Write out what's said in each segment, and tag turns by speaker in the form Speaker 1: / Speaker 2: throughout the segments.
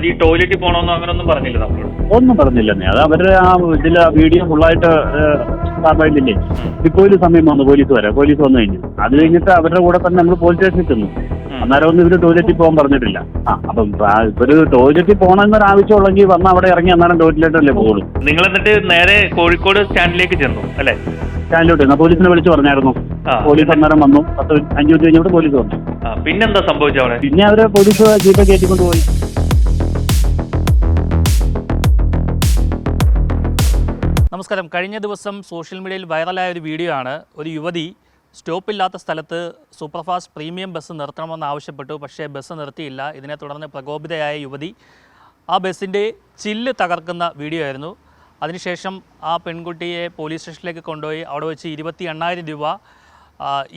Speaker 1: ഈ ടോയ്ലറ്റിൽ പോകണമെന്നോ അങ്ങനൊന്നും പറഞ്ഞില്ല നമ്മളോട്?
Speaker 2: ഒന്നും പറഞ്ഞില്ലെന്നേ. അത് അവരുടെ ആ ഇതിൽ വീഡിയോ ഫുള്ളായിട്ട് പറഞ്ഞില്ലേ. ഡിപ്പോയിൽ സമയം വന്നു പോലീസ് വന്നു കഴിഞ്ഞു. അത് കഴിഞ്ഞിട്ട് അവരുടെ കൂടെ തന്നെ നമ്മൾ പോലീസ് സ്റ്റേഷനിൽ ചെന്നു. അന്നേരം ഒന്നും ഇവര് ടോയ്ലറ്റിൽ പോകാൻ പറഞ്ഞിട്ടില്ല. അപ്പം ഇവര് ടോയ്ലറ്റിൽ പോകണമെന്നൊരു ആവശ്യമുള്ളെങ്കിൽ വന്ന് അവിടെ ഇറങ്ങി അന്നേരം ടോയ്ലറ്റല്ലേ പോകുള്ളൂ.
Speaker 1: നിങ്ങൾ എന്നിട്ട് നേരെ കോഴിക്കോട് സ്റ്റാൻഡിലേക്ക് ചെന്നു അല്ലേ?
Speaker 2: സ്റ്റാൻഡിലോട്ട് പോലീസിനെ വിളിച്ച് പറഞ്ഞായിരുന്നു. പോലീസ് അന്നേരം വന്നു. 5 മിനിറ്റ് കഴിഞ്ഞിട്ട് പോലീസ് വന്നു.
Speaker 1: പിന്നെന്താ സംഭവിച്ചത് അവിടെ?
Speaker 2: പിന്നെ അവര് പോലീസ് ജീപ്പ് കയറ്റിക്കൊണ്ട് പോയി.
Speaker 3: നമസ്കാരം. കഴിഞ്ഞ ദിവസം സോഷ്യൽ മീഡിയയിൽ വൈറലായ ഒരു വീഡിയോ ആണ്. ഒരു യുവതി സ്റ്റോപ്പില്ലാത്ത സ്ഥലത്ത് സൂപ്പർഫാസ്റ്റ് പ്രീമിയം ബസ് നിർത്തണമെന്ന് ആവശ്യപ്പെട്ടു. പക്ഷേ ബസ് നിർത്തിയില്ല. ഇതിനെ തുടർന്ന് പ്രകോപിതയായ യുവതി ആ ബസ്സിൻ്റെ ചില്ല് തകർക്കുന്ന വീഡിയോ ആയിരുന്നു. അതിനുശേഷം ആ പെൺകുട്ടിയെ പോലീസ് സ്റ്റേഷനിലേക്ക് കൊണ്ടുപോയി അവിടെ വെച്ച് 28,000 രൂപ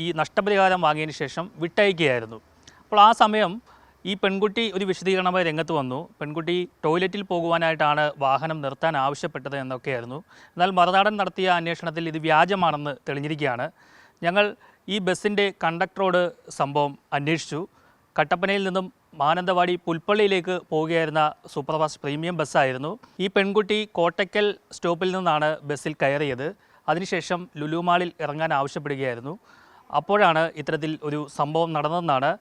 Speaker 3: ഈ നഷ്ടപരിഹാരം വാങ്ങിയതിന് ശേഷം വിട്ടയക്കുകയായിരുന്നു. അപ്പോൾ ആ സമയം ഈ പെൺകുട്ടി ഒരു വിശദീകരണമായി രംഗത്ത് വന്നു. പെൺകുട്ടി ടോയ്ലറ്റിൽ പോകുവാനായിട്ടാണ് വാഹനം നിർത്താൻ ആവശ്യപ്പെട്ടത് എന്നൊക്കെയായിരുന്നു. എന്നാൽ മറുനാടൻ നടത്തിയ അന്വേഷണത്തിൽ ഇത് വ്യാജമാണെന്ന് തെളിഞ്ഞിരിക്കുകയാണ്. ഞങ്ങൾ ഈ ബസ്സിൻ്റെ കണ്ടക്ടറോട് സംഭവം അന്വേഷിച്ചു. കട്ടപ്പനയിൽ നിന്നും മാനന്തവാടി പുൽപ്പള്ളിയിലേക്ക് പോവുകയായിരുന്ന സൂപ്പർഫാസ്റ്റ് പ്രീമിയം ബസ്സായിരുന്നു. ഈ പെൺകുട്ടി കോട്ടയ്ക്കൽ സ്റ്റോപ്പിൽ നിന്നാണ് ബസ്സിൽ കയറിയത്. അതിനുശേഷം ലുലു മാളിൽ ഇറങ്ങാൻ ആവശ്യപ്പെടുകയായിരുന്നു. അപ്പോഴാണ് ഇത്തരത്തിൽ ഒരു സംഭവം നടന്നതെന്നാണ്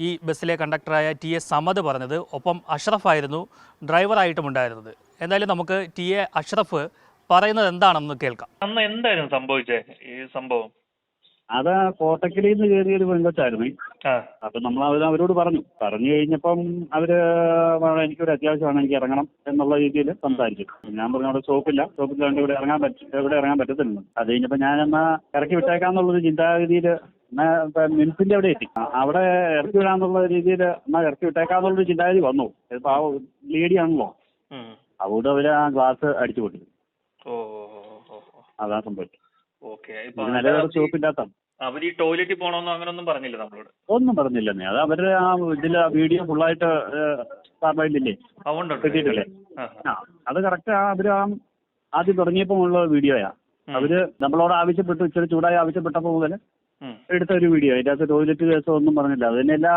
Speaker 3: ഈ ബസ്സിലെ കണ്ടക്ടറായ TS സമദ് പറഞ്ഞത്. ഒപ്പം അഷ്റഫായിരുന്നു ഡ്രൈവറായിട്ടുമുണ്ടായിരുന്നത്. എന്തായാലും നമുക്ക് TA അഷ്റഫ് പറയുന്നത് എന്താണെന്ന് കേൾക്കാം.
Speaker 1: അന്ന് എന്തായിരുന്നു സംഭവിച്ചേ ഈ സംഭവം?
Speaker 2: അത് കോട്ടക്കലിൽ നിന്ന് കയറിയൊരു പെൺകൊച്ചായിരുന്നു. അപ്പൊ നമ്മൾ അവരോട് പറഞ്ഞു കഴിഞ്ഞപ്പം അവര് എനിക്കൊരു അത്യാവശ്യമാണ്, എനിക്ക് ഇറങ്ങണം എന്നുള്ള രീതിയിൽ സംസാരിച്ചു. ഞാൻ പറഞ്ഞു അവിടെ സ്റ്റോപ്പില്ല ഇവിടെ ഇറങ്ങാൻ പറ്റത്തില്ല. അത് കഴിഞ്ഞപ്പോ ഞാൻ എന്നാ ഇറക്കി വിട്ടേക്കാന്നുള്ളൊരു ചിന്താഗതിയിൽ മിൻസിന്റെ അവിടെ എത്തി. അവിടെ ഇറക്കി വിടാന്നുള്ള രീതിയിൽ എന്നാ ഇറക്കി വിട്ടേക്കാന്നുള്ളൊരു ചിന്താഗതി വന്നു. ഇപ്പൊ ആ ലേഡിയാണല്ലോ, അതുകൊണ്ട് അവര് ആ ഗ്ലാസ് അടിച്ചു പൊട്ടി. അതാ സംഭവിച്ചു. നിലവിലെ സ്റ്റോപ്പില്ലാത്ത
Speaker 1: അവർ ഈ ടോയ്ലറ്റിൽ പോകണമെന്നോ അങ്ങനൊന്നും പറഞ്ഞില്ല നമ്മളോട്?
Speaker 2: ഒന്നും പറഞ്ഞില്ലെന്നേ. അത് അവരുടെ ആ ഇതില് വീഡിയോ ഫുള്ളായിട്ട് പറഞ്ഞില്ലേ, കിട്ടിയിട്ടില്ലേ? അത് കറക്റ്റ് അവര് ആദ്യം തുടങ്ങിയപ്പോ ഉള്ള വീഡിയോയാ. അവര് നമ്മളോട് ആവശ്യപ്പെട്ടു, ഇച്ചിരി ചൂടായി ആവശ്യപ്പെട്ടപ്പോ മുതൽ എടുത്ത ഒരു വീഡിയോ. അതിൻ്റെ അകത്ത് ടോയ്ലറ്റ് കേസോ ഒന്നും പറഞ്ഞില്ല. അത് തന്നെയല്ല,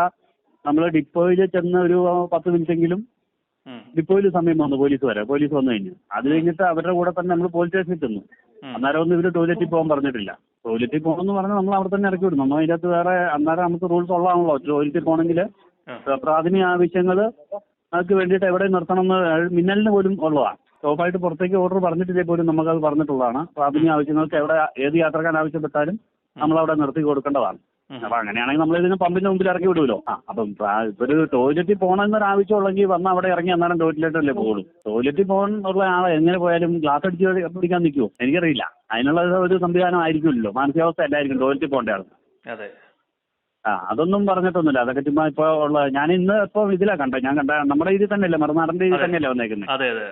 Speaker 2: നമ്മൾ ഡിപ്പോയിൽ ചെന്ന് ഒരു 10 മിനിറ്റെങ്കിലും ഡിപ്പോയിൽ സമയം വന്നു പോലീസ് വന്നു കഴിഞ്ഞു. അത് കഴിഞ്ഞിട്ട് അവരുടെ കൂടെ തന്നെ നമ്മൾ പോലീസ് സ്റ്റേഷനിൽ ചെന്നു. അന്നേരം ഒന്നും ഇവര് ടോയ്ലറ്റിൽ പോകാൻ പറഞ്ഞിട്ടില്ല. ടോയ്ലറ്റിൽ പോകണമെന്ന് പറഞ്ഞാൽ നമ്മൾ അവിടെ തന്നെ ഇറക്കി വിടും. നമ്മൾ അതിനകത്ത് വേറെ അന്നേരം നമുക്ക് റൂൾസ് ഉള്ളതാണല്ലോ. ടോയ്ലറ്റിൽ പോകണമെങ്കിൽ പ്രാഥമിക ആവശ്യങ്ങൾ അതിന് വേണ്ടിയിട്ട് എവിടെ നിർത്തണം എന്ന് മിന്നലിന് പോലും ഉള്ളതാണ്. സ്റ്റോപ്പായിട്ട് പുറത്തേക്ക് ഓർഡർ പറഞ്ഞിട്ടില്ലേ പോലും നമുക്കത് പറഞ്ഞിട്ടുള്ളതാണ്. പ്രാഥമിക ആവശ്യങ്ങൾക്ക് എവിടെ ഏത് യാത്രക്കാർ ആവശ്യപ്പെട്ടാലും നമ്മളവിടെ നിർത്തി കൊടുക്കേണ്ടതാണ്. അപ്പൊ അങ്ങനെയാണെങ്കിൽ നമ്മൾ ഇതിന് പമ്പിന്റെ മുമ്പിൽ ഇറക്കി വിടുമല്ലോ. അപ്പം ഒരു ടോയ്ലറ്റിൽ പോകണമെന്നൊരു ആവശ്യമുള്ളെങ്കിൽ വന്ന് അവിടെ ഇറങ്ങി അന്നേരം ടോയ്ലറ്റല്ലേ പോകുള്ളൂ. ടോയ്ലറ്റിൽ പോകാനുള്ള ആളെ എങ്ങനെ പോയാലും ഗ്ലാസ് അടിച്ച് പിടിക്കാൻ നിൽക്കുമോ എനിക്കറിയില്ല. അതിനുള്ള ഒരു സംവിധാനം ആയിരിക്കുമല്ലോ, മാനസികാവസ്ഥ അല്ലായിരിക്കും ടോയ്ലറ്റിൽ പോകേണ്ട ആൾ. അതൊന്നും പറഞ്ഞിട്ടൊന്നുമില്ല. അതൊക്കെ ചുമ്മാ ഇപ്പൊ ഉള്ള ഞാൻ ഇന്ന് ഇപ്പൊ ഇതിലാ കണ്ടത്. ഞാൻ കണ്ട നമ്മുടെ ഇതിൽ തന്നെയല്ലേ, മറുനാടന്റെ ഇതിൽ തന്നെയല്ലേ വന്നേക്കുന്നത്.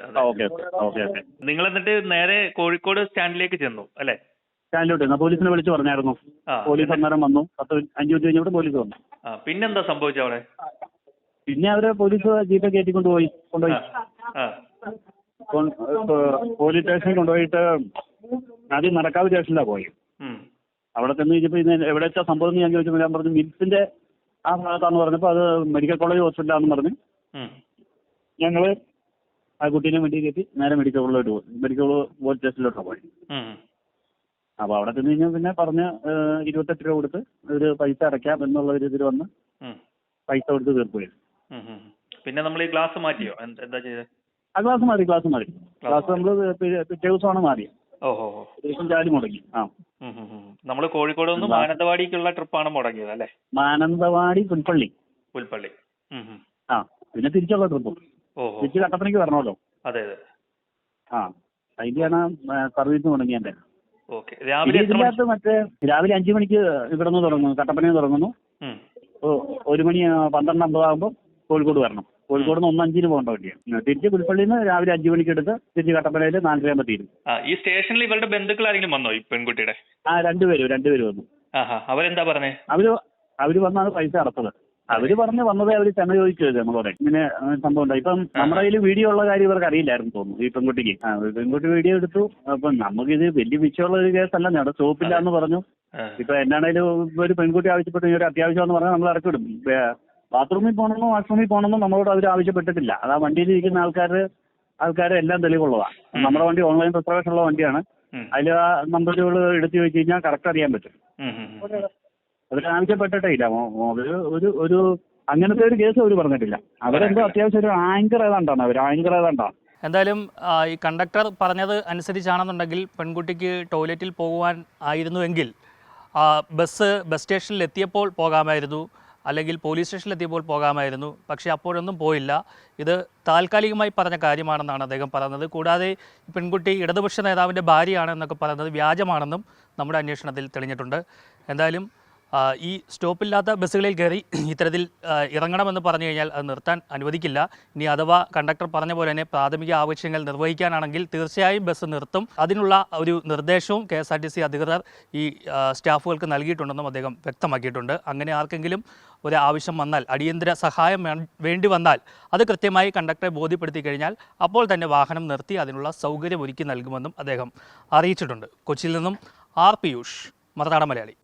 Speaker 2: ഓക്കെ.
Speaker 1: നിങ്ങൾ എന്നിട്ട് നേരെ കോഴിക്കോട് സ്റ്റാൻഡിലേക്ക് ചെന്നു അല്ലേ?
Speaker 2: സ്റ്റാൻഡിലോട്ട് പോലീസിനെ വിളിച്ച് പറഞ്ഞായിരുന്നു. പോലീസ് അന്നേരം വന്നു. 5 മിനിറ്റ് കഴിഞ്ഞിട്ട് പോലീസ് വന്നു.
Speaker 1: പിന്നെന്താ സംഭവിച്ചത് അവിടെ?
Speaker 2: പിന്നെ അവര് പോലീസ് ജീപ്പ് കയറ്റിക്കൊണ്ട് പോയി. പോലീസ് സ്റ്റേഷനിൽ കൊണ്ടുപോയിട്ട് ആദ്യം നടക്കാവ് സ്റ്റേഷനിലാണ് പോയി. അവിടെ ചെന്ന് കഴിഞ്ഞപ്പോൾ ഇത് എവിടെ വെച്ചാൽ സംഭവം എന്ന് ഞാൻ ചോദിച്ചപ്പോൾ ഞാൻ പറഞ്ഞു മിൽസിന്റെ ആ ഭാഗത്താന്ന് പറഞ്ഞപ്പോൾ അത് മെഡിക്കൽ കോളേജ് ഹോസ്പിറ്റലാണെന്ന് പറഞ്ഞ് ഞങ്ങള് ആ കുട്ടീനെ വേണ്ടി കയറ്റി നേരെ മെഡിക്കൽ പോലീസ് സ്റ്റേഷനിലോട്ട് പോയി. അപ്പൊ അവിടെ ചെന്ന് കഴിഞ്ഞാൽ പിന്നെ പറഞ്ഞ് 28 രൂപ കൊടുത്ത് ഒരു പൈസ അടയ്ക്കാം എന്നുള്ള ഒരു ഇതിൽ വന്ന് പൈസ കൊടുത്ത് തീർക്കുകയാണ്.
Speaker 1: പിന്നെ നമ്മൾ ഈ ഗ്ലാസ് മാറ്റിയോ? എന്താ ചെയ്തത്?
Speaker 2: ആ ഗ്ലാസ് മാറി. ഗ്ലാസ് നമ്മൾ പിറ്റേ ദിവസമാണ് മാറിയത്. ദിവസം ചാടി മുടങ്ങി.
Speaker 1: നമ്മൾ കോഴിക്കോട് നിന്ന് മാനന്തവാടിക്കുള്ള ട്രിപ്പാണ് മുടങ്ങിയത് അല്ലേ?
Speaker 2: മാനന്തവാടി പുൽപ്പള്ളി. പിന്നെ തിരിച്ചുള്ള ട്രിപ്പ് തിരിച്ച് കട്ടപ്പനയ്ക്ക് വരണമല്ലോ.
Speaker 1: അതെ.
Speaker 2: അതിന്റെയാണ് സർവീസ് മുടങ്ങിയതിന്റെ.
Speaker 1: ഇതിനകത്ത്
Speaker 2: മറ്റേ രാവിലെ 5 മണിക്ക് ഇവിടെ നിന്ന് തുടങ്ങുന്നു, കട്ടപ്പനയിൽ തുടങ്ങുന്നു. 1 മണി 12:50 ആകുമ്പോൾ കോഴിക്കോട് വരണം. കോഴിക്കോട് നിന്ന് 1:05 പോകേണ്ട വണ്ടിയാണ്. തിരിച്ച് പുൽപ്പള്ളിയിൽ നിന്ന് രാവിലെ 5 മണിക്ക് എടുത്ത് തിരിച്ച് കട്ടപ്പനയിൽ 4:00 ആകുമ്പോൾ തീരും.
Speaker 1: ഈ സ്റ്റേഷനിൽ ഇവരുടെ ബന്ധുക്കൾ ആരെങ്കിലും വന്നോ ഈ പെൺകുട്ടിയുടെ?
Speaker 2: രണ്ടുപേരും വന്നു.
Speaker 1: അവരെന്താ പറഞ്ഞേ?
Speaker 2: അവര് വന്നാണ് പൈസ അടച്ചത്. അവര് വന്നതേ അവര് ക്ഷമ ചോദിച്ചത് നമ്മളോടെ. ഇങ്ങനെ സംഭവം ഉണ്ടായി. ഇപ്പം നമ്മുടെ കയ്യിൽ വീഡിയോ ഉള്ള കാര്യം ഇവർക്ക് അറിയില്ലായിരുന്നു തോന്നുന്നു ഈ പെൺകുട്ടിക്ക്. പെൺകുട്ടി വീഡിയോ എടുത്തു. അപ്പം നമുക്കിത് വലിയ വിഷയമുള്ള ഒരു കേസല്ല. അവിടെ സ്റ്റോപ്പില്ല എന്ന് പറഞ്ഞു. ഇപ്പൊ എന്നാണേലും ഒരു പെൺകുട്ടി ആവശ്യപ്പെട്ടു ഒരു അത്യാവശ്യം എന്ന് പറഞ്ഞാൽ നമ്മൾ ഇറക്കി വിടും. ബാത്റൂമിൽ പോകണമെന്നോ വാഷ്റൂമിൽ പോകണമെന്നോ നമ്മളോട് അവർ ആവശ്യപ്പെട്ടിട്ടില്ല. അത് ആ വണ്ടിയിൽ ഇരിക്കുന്ന ആൾക്കാർ എല്ലാം തെളിവുള്ളതാണ്. നമ്മുടെ വണ്ടി ഓൺലൈൻ റിസർവേഷൻ ഉള്ള വണ്ടിയാണ്. അതിൽ ആ നമ്പറുകൾ എടുത്തു വെച്ച് കഴിഞ്ഞാൽ കറക്റ്റ് അറിയാൻ പറ്റും. അവർ ആവശ്യപ്പെട്ടിട്ടേ ഇല്ല. ഒരു അങ്ങനത്തെ ഒരു കേസ് അവർ പറഞ്ഞിട്ടില്ല. അവരെന്തോ അത്യാവശ്യം ഒരു ആങ്കർ ഏതാണ്ടാണ്.
Speaker 3: എന്തായാലും ഈ കണ്ടക്ടർ പറഞ്ഞത് അനുസരിച്ചാണെന്നുണ്ടെങ്കിൽ പെൺകുട്ടിക്ക് ടോയ്ലറ്റിൽ പോകുവാൻ ആയിരുന്നുവെങ്കിൽ ബസ് സ്റ്റേഷനിൽ എത്തിയപ്പോൾ പോകാമായിരുന്നു, അല്ലെങ്കിൽ പോലീസ് സ്റ്റേഷനിൽ എത്തിയപ്പോൾ പോകാമായിരുന്നു. പക്ഷേ അപ്പോഴൊന്നും പോയില്ല. ഇത് താൽക്കാലികമായി പറഞ്ഞ കാര്യമാണെന്നാണ് അദ്ദേഹം പറയുന്നത്. കൂടാതെ പെൺകുട്ടി ഇടതുപക്ഷ നേതാവിൻ്റെ ഭാര്യയാണെന്നൊക്കെ പറയുന്നത് വ്യാജമാണെന്നും നമ്മുടെ അന്വേഷണത്തിൽ തെളിഞ്ഞിട്ടുണ്ട്. എന്തായാലും ഈ സ്റ്റോപ്പില്ലാത്ത ബസ്സുകളിൽ കയറി ഇത്തരത്തിൽ ഇറങ്ങണമെന്ന് പറഞ്ഞു കഴിഞ്ഞാൽ അത് നിർത്താൻ അനുവദിക്കില്ല. ഇനി അഥവാ കണ്ടക്ടർ പറഞ്ഞ പോലെ തന്നെ പ്രാഥമിക ആവശ്യങ്ങൾ നിർവഹിക്കാനാണെങ്കിൽ തീർച്ചയായും ബസ് നിർത്തും. അതിനുള്ള ഒരു നിർദ്ദേശവും KSRTC അധികൃതർ ഈ സ്റ്റാഫുകൾക്ക് നൽകിയിട്ടുണ്ടെന്നും അദ്ദേഹം വ്യക്തമാക്കിയിട്ടുണ്ട്. അങ്ങനെ ആർക്കെങ്കിലും ഒരു ആവശ്യം വന്നാൽ, അടിയന്തര സഹായം വേണ്ടി വന്നാൽ അത് കൃത്യമായി കണ്ടക്ടറെ ബോധ്യപ്പെടുത്തി കഴിഞ്ഞാൽ അപ്പോൾ തന്നെ വാഹനം നിർത്തി അതിനുള്ള സൗകര്യം ഒരുക്കി നൽകുമെന്നും അദ്ദേഹം അറിയിച്ചിട്ടുണ്ട്. കൊച്ചിയിൽ നിന്നും R. പിയൂഷ്, മറുനാടൻ മലയാളി.